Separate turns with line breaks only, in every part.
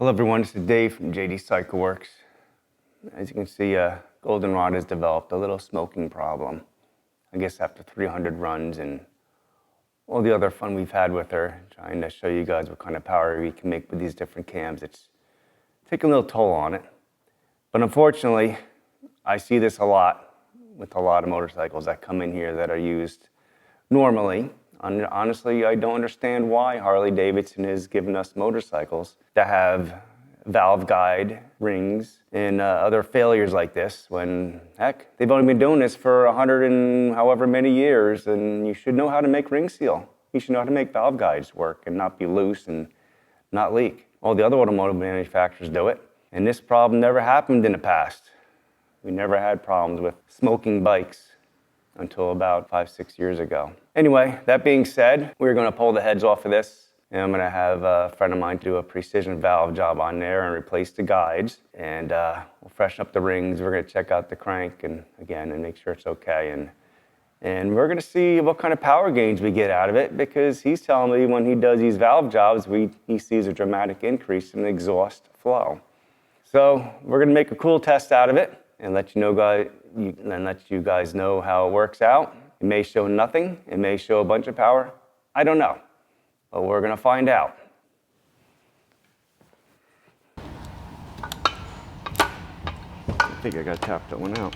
Hello everyone, this is Dave from JD Cycle Works. As you can see, Goldenrod has developed a little smoking problem. I guess after 300 runs and all the other fun we've had with her, trying to show you guys what kind of power we can make with these different cams, it's taking a little toll on it. But unfortunately, I see this a lot with a lot of motorcycles that come in here that are used normally. Honestly, I don't understand why Harley Davidson has given us motorcycles that have valve guide rings and other failures like this when, heck, they've only been doing this for 100 and however many years, and you should know how to make ring seal. You should know how to make valve guides work and not be loose and not leak. All the other automotive manufacturers do it, and this problem never happened in the past. We never had problems with smoking bikes until about 5-6 years ago. Anyway, that being said, we're gonna pull the heads off of this, and I'm gonna have a friend of mine do a precision valve job on there and replace the guides, and we'll freshen up the rings. We're gonna check out the crank and make sure it's okay, and we're gonna see what kind of power gains we get out of it, because he's telling me when he does these valve jobs, he sees a dramatic increase in the exhaust flow. So we're gonna make a cool test out of it and let you guys know how it works out. It may show nothing, it may show a bunch of power, I don't know, but we're gonna find out. I think I gotta tap that one out.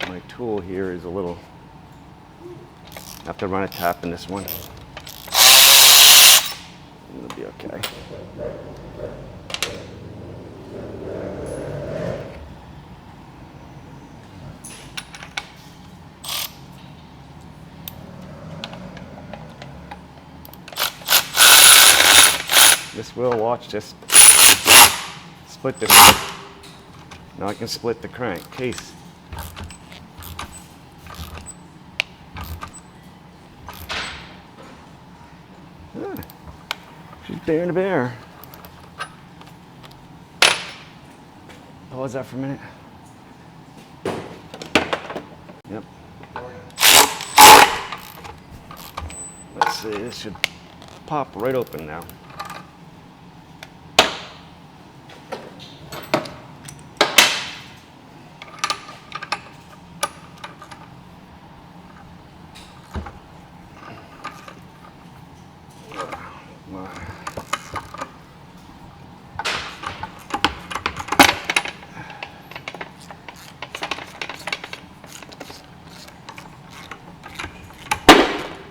My tool here is a little, I have to run a tap in this one. It'll be okay. This will, watch this, split this. Now I can split the crank case. She's bearing a bear. Pause that for a minute. Yep. Let's see, this should pop right open now.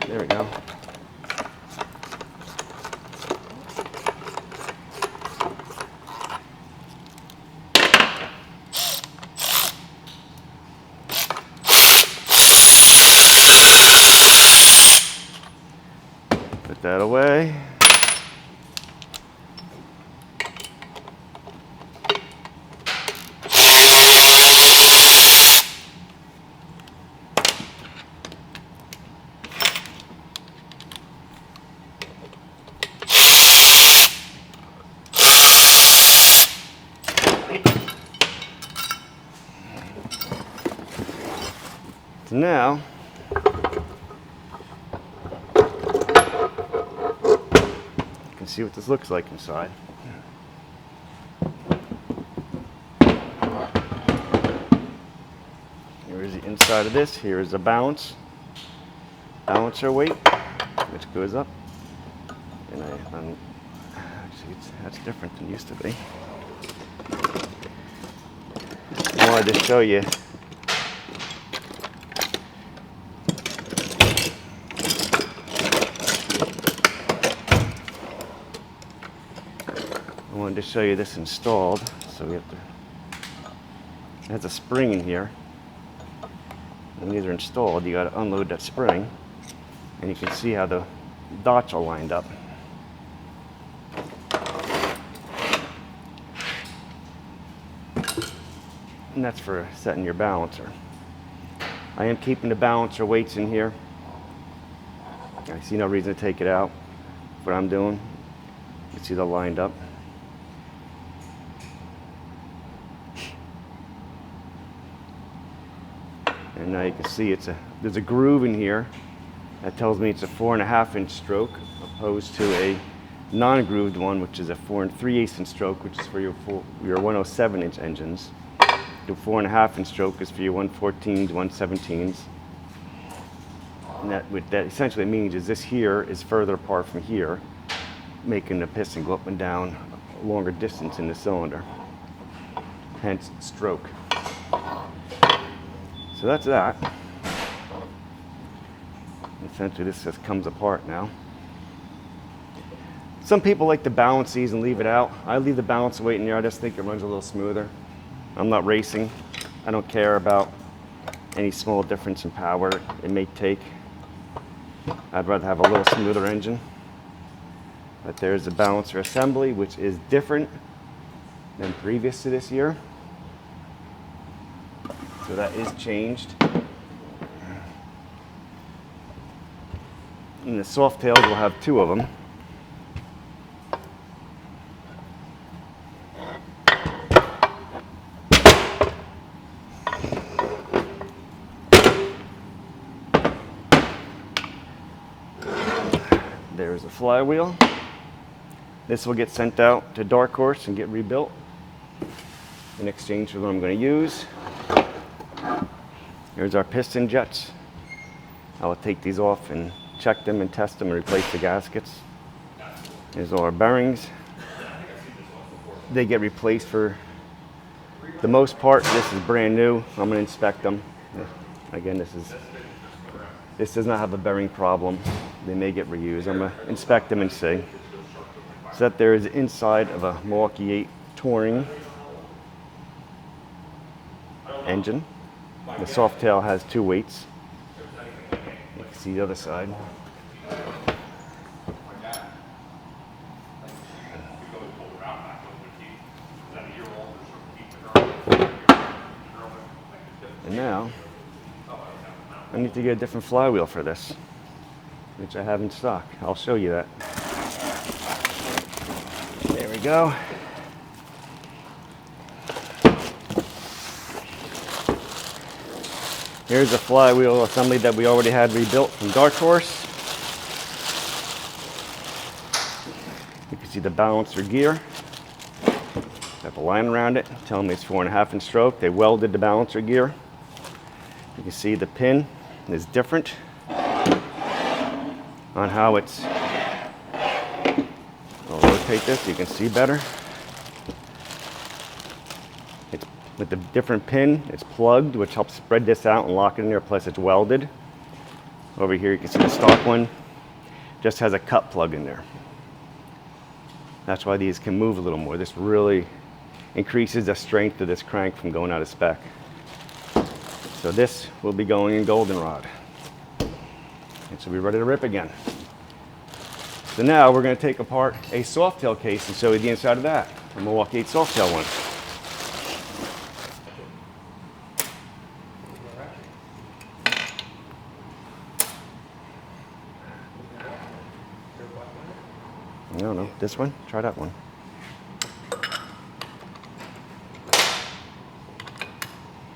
There we go. Put that away. Now, you can see what this looks like inside. Here is the inside of this. Here is the balancer weight, which goes up. And actually, that's different than it used to be. I wanted to show you. I wanted to show you this installed, so we have to, it has a spring in here. When these are installed, you got to unload that spring, and you can see how the dots are lined up. And that's for setting your balancer. I am keeping the balancer weights in here. I see no reason to take it out. What I'm doing, you see they're lined up. And now you can see there's a groove in here that tells me it's a 4.5-inch stroke, opposed to a non-grooved one, which is a 4 3/8 stroke, which is for your 107-inch engines. The 4.5-inch stroke is for your 114s, 117s. And what that essentially means is this here is further apart from here, making the piston go up and down a longer distance in the cylinder. Hence, stroke. So that's that. Essentially, this just comes apart now. Some people like to balance these and leave it out. I leave the balance weight in there. I just think it runs a little smoother. I'm not racing. I don't care about any small difference in power it may take. I'd rather have a little smoother engine. But there's the balancer assembly, which is different than previous to this year. So that is changed. And the Softails will have 2 of them. There's a flywheel. This will get sent out to Dark Horse and get rebuilt in exchange for what I'm going to use. Here's our piston jets. I will take these off and check them and test them and replace the gaskets. Here's all our bearings. They get replaced for the most part. This is brand new. I'm going to inspect them. Again, this does not have a bearing problem. They may get reused. I'm going to inspect them and see. So that there is the inside of a Milwaukee 8 Touring engine. The Softail has 2 weights. You can see the other side. And now, I need to get a different flywheel for this, which I have in stock. I'll show you that. There we go. Here's a flywheel assembly that we already had rebuilt from Dark Horse. You can see the balancer gear. Got the line around it, telling me it's 4.5-inch stroke. They welded the balancer gear. You can see the pin is different on how it's. I'll rotate this so you can see better. It's with the different pin, it's plugged, which helps spread this out and lock it in there, plus it's welded. Over here you can see the stock one just has a cut plug in there. That's why these can move a little more. This really increases the strength of this crank from going out of spec. So this will be going in goldenrod. It should be ready to rip again. So now we're going to take apart a Softail case and show you the inside of that. A Milwaukee 8 Softail one. I don't know. This one? Try that one.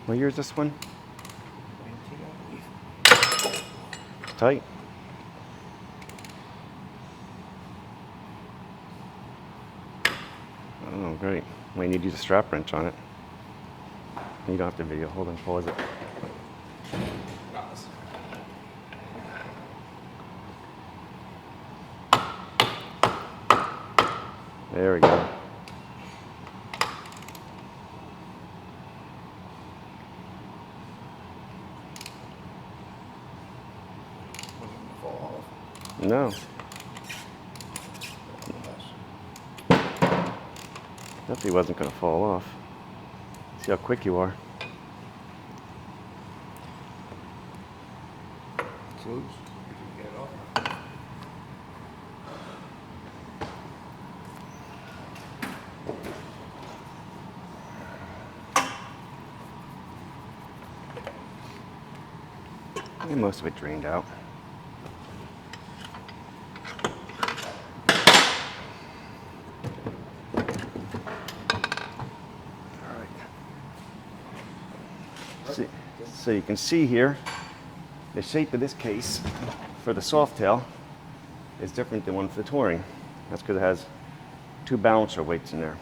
What year is this one? Tight. Oh, great. We need to use a strap wrench on it. You don't have to video. Hold on, pause it. There we go. No. Definitely wasn't going to fall off. See how quick you are.
It's loose. You can get it off.
And most of it drained out.
So you can see here, the shape of this case for the Softail is different than one for the touring. That's because it has 2 balancer weights in there.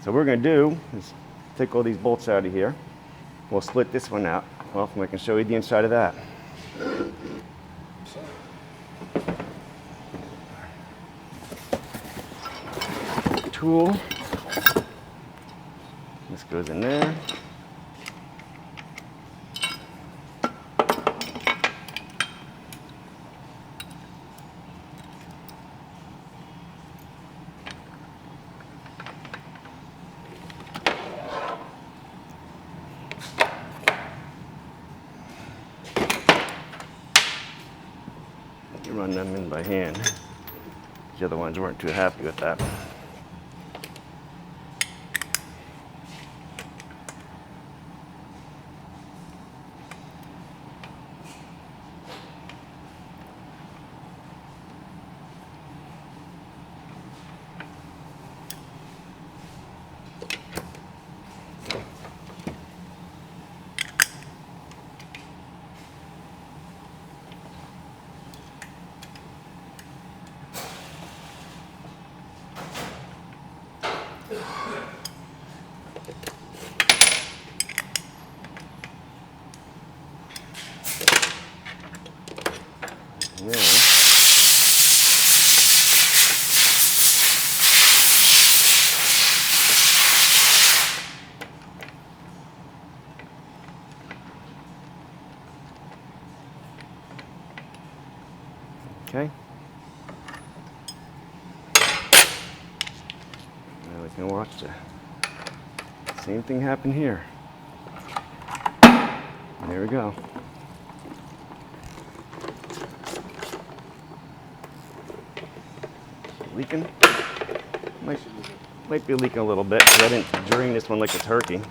So what we're going to do is take all these bolts out of here. We'll split this one out off and I can show you the inside of that. Tool. This goes in there. You run them in by hand. The other ones weren't too happy with that. Now, okay. Now we can watch the same thing happen here. There we go. Leaking? Might be leaking a little bit because I didn't drain this one like a turkey.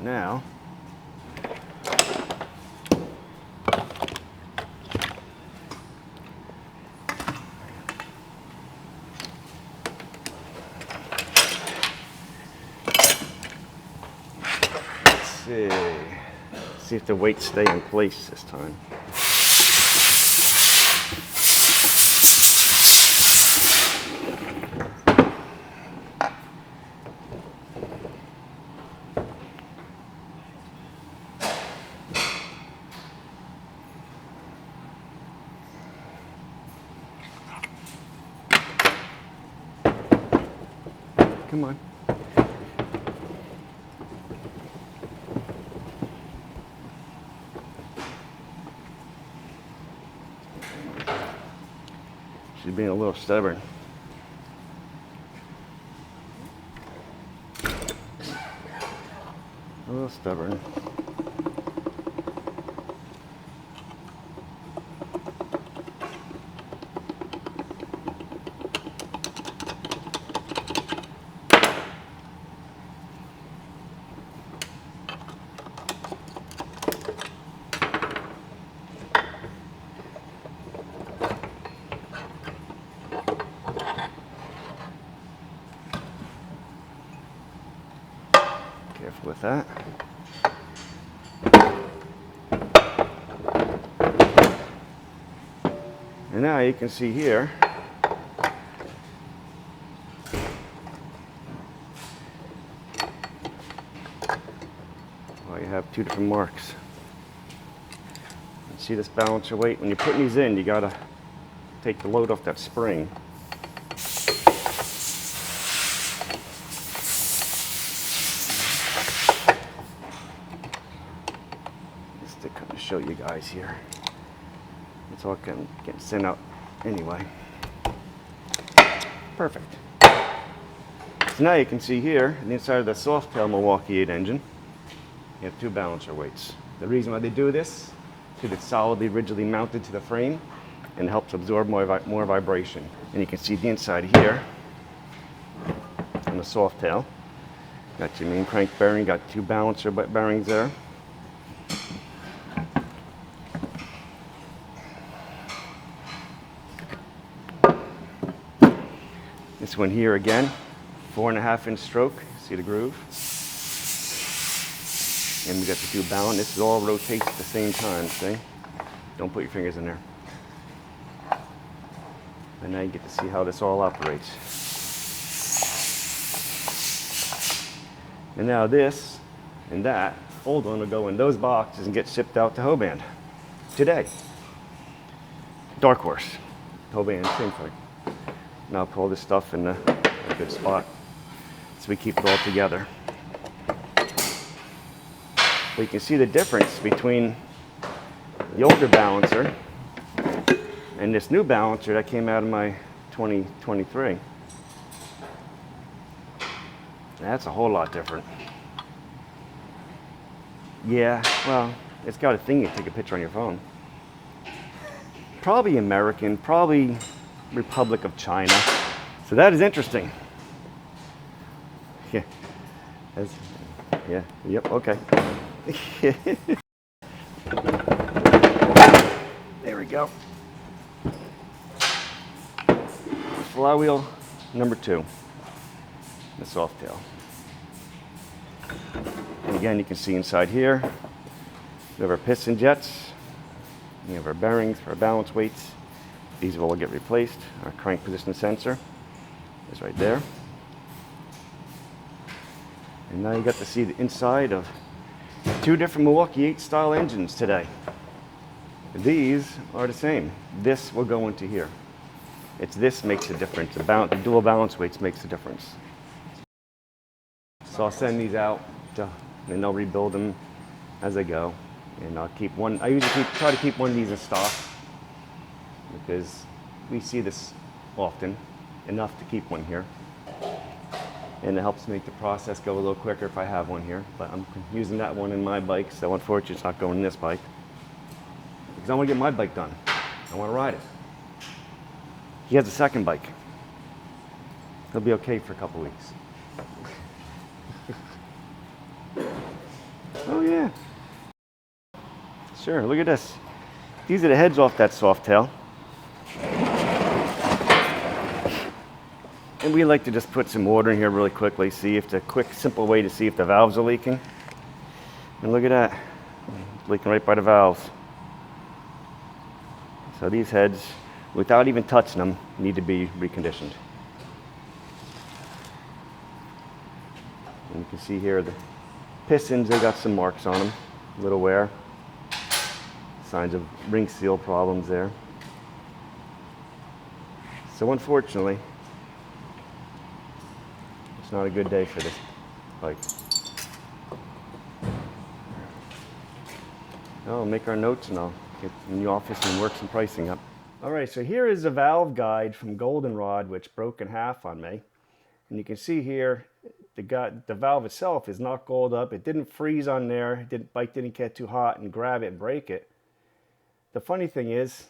Now, let's see if the weights stay in place this time. Come on. She's being a little stubborn. A little stubborn. Careful with that. And now you can see here, well, you have 2 different marks. You see this balancer weight? When you're putting these in, you gotta take the load off that spring. show you guys here. It's all getting sent out anyway. Perfect. So now you can see here, on the inside of the Softail Milwaukee 8 engine, you have 2 balancer weights. The reason why they do this is because it's solidly, rigidly mounted to the frame and helps absorb more vibration. And you can see the inside here on the Softail. Got your main crank bearing, got 2 balancer bearings there. This one here again, 4.5-inch stroke. See the groove? And we got the 2 balance. This all rotates at the same time, see? Don't put your fingers in there. And now you get to see how this all operates. And now this and that old one will go in those boxes and get shipped out to Hoband today. Dark Horse. Hoband, same thing. Now put all this stuff in a good spot so we keep it all together. But you can see the difference between the older balancer and this new balancer that came out of my 2023. That's a whole lot different. Yeah, well, it's got a thing you take a picture on your phone. Probably American, probably Republic of China. So that is interesting. Yeah. Yeah, yep, okay. There we go. Flywheel number 2, the Softail. And again, you can see inside here, we have our piston jets, we have our bearings, our balance weights. These will all get replaced. Our crank position sensor is right there. And now you got to see the inside of 2 different Milwaukee 8 style engines today. These are the same. This will go into here. It's this makes a difference. The dual balance weights makes a difference. So I'll send these out and they'll rebuild them as I go. And I'll keep one. I usually try to keep one of these in stock because we see this often, enough to keep one here. And it helps make the process go a little quicker if I have one here. But I'm using that one in my bike, so unfortunately it's not going in this bike. Because I want to get my bike done. I want to ride it. He has a second bike. He'll be okay for a couple weeks. Oh yeah. Sure, look at this. These are the heads off that Softail. And we like to just put some water in here really quickly, see if the quick, simple way to see if the valves are leaking. And look at that, it's leaking right by the valves. So these heads, without even touching them, need to be reconditioned. And you can see here the pistons, they got some marks on them, a little wear. Signs of ring seal problems there. So unfortunately, it's not a good day for this bike. I'll make our notes and I'll get in the office and work some pricing up. All right, so here is a valve guide from Goldenrod, which broke in half on me. And you can see here, the valve itself is not gold up. It didn't freeze on there. Bike didn't get too hot and grab it and break it. The funny thing is,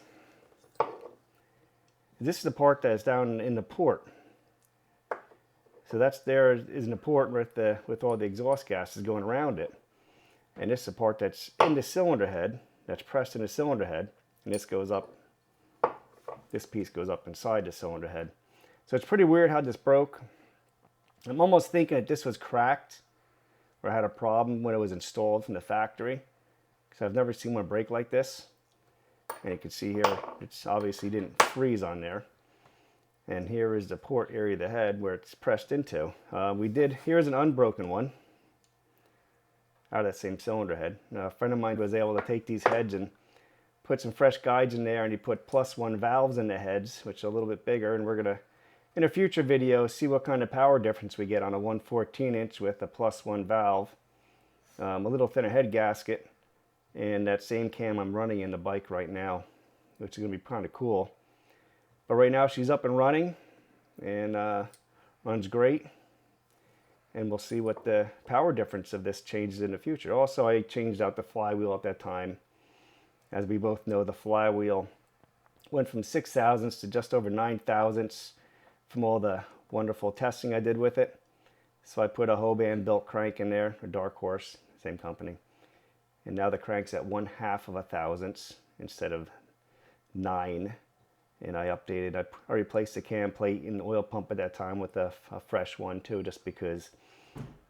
this is the part that's down in the port. So that's there is in the port with all the exhaust gases going around it. And this is the part that's in the cylinder head, that's pressed in the cylinder head. And this goes up, this piece goes up inside the cylinder head. So it's pretty weird how this broke. I'm almost thinking that this was cracked or had a problem when it was installed from the factory, because I've never seen one break like this. And you can see here, it's obviously didn't freeze on there. And here is the port area of the head where it's pressed into. Here's an unbroken one out of that same cylinder head. Now, a friend of mine was able to take these heads and put some fresh guides in there, and he put +1 valves in the heads, which are a little bit bigger. And we're gonna, in a future video, see what kind of power difference we get on a 1/14" with a +1 valve. A little thinner head gasket and that same cam I'm running in the bike right now, which is going to be kind of cool. But right now she's up and running, and runs great. And we'll see what the power difference of this changes in the future. Also, I changed out the flywheel at that time. As we both know, the flywheel went from 6 thousandths to just over 9 thousandths from all the wonderful testing I did with it. So I put a Hoban built crank in there, a Dark Horse, same company. And now the crank's at 1/2 of a thousandths instead of 9. And I replaced the cam plate and the oil pump at that time with a fresh one too, just because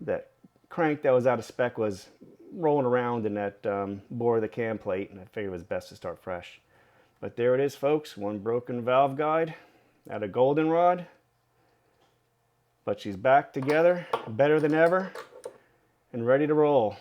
that crank that was out of spec was rolling around in that bore of the cam plate, and I figured it was best to start fresh. But there it is, folks, one broken valve guide out of goldenrod. But she's back together, better than ever, and ready to roll.